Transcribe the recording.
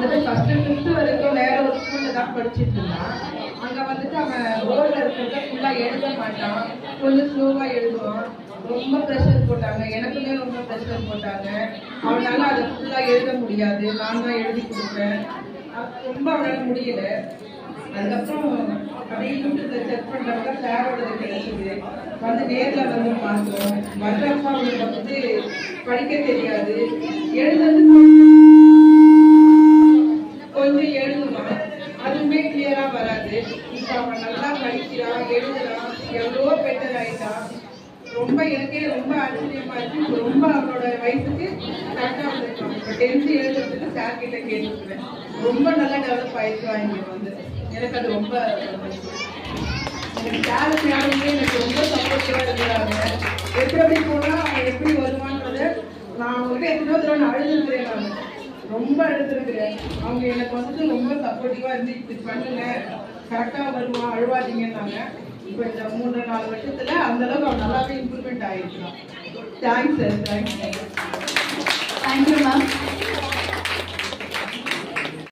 வந்துட்டு first 5th வரைக்கும் வேற ஒரு ஸ்கூல்ல தான் படிச்சுட்டு இருந்தான். அங்க வந்துட்டு அவன் போர்டில் இருக்கிறத ஃபுல்லா எழுத மாட்டான், கொஞ்சம் ஸ்லோவா எழுதுவான். ரொம்ப ப்ரெஷர் போட்டாங்க, எனக்குமே ரொம்ப ப்ரெஷர் போட்டாங்க. அவனால அதை ஃபுல்லா எழுத முடியாது, நான் தான் எழுதி கொடுப்பேன். ரொம்ப அவனால முடியல. அதுக்கப்புறம் அப்படியே யூடியூப்ல செக் பண்றப்ப சாரோட கிடைச்சது. வந்து நேர்ல வந்து பார்த்தோம். வர்றப்ப அவனுக்கு வந்து படிக்க தெரியாது, எழுதுறது கொஞ்சம் எழுதுவான், அதுவுமே கிளியரா வராது. இப்ப அவன் நல்லா படிக்கிறான், எழுதுறான், எவ்வளவோ பெட்டர் ஆயிட்டான். ரொம்ப எனக்கே ரொம்ப ஆச்சரியமா இருக்கு. ரொம்ப அவனோட வயசுக்கு கரெக்டா வந்திருக்கான். இப்ப 10th எழுதுறதுக்கு சார் கிட்ட கேட்டுருக்குறேன். ரொம்ப நல்லா டெவலப் ஆயிருக்கான். இங்க வந்து எனக்கு அது ரொம்ப எனக்கு சார் யாருமே எனக்கு ரொம்ப சப்போர்ட்டிவா இருக்கிறாங்க. எப்படி போனா அவன் எப்படி வருவான்றத நான் அவங்ககிட்ட எத்தனையோ தடவை நான் அழுதுருக்கிறேன். நான் ரொம்ப அழுதுருக்கிறேன். அவங்க எனக்கு வந்துட்டு ரொம்ப சப்போர்ட்டிவா இருந்து இப்படி பண்ணுங்க, கரெக்டா வருவான், அழுவாதீங்கன்னாங்க. இப்போ இந்த 3-4 வருஷத்துல அந்த அளவுக்கு அவன் நல்லாவே இம்ப்ரூவ்மெண்ட் ஆயிருக்கான். Thanks sir, thanks.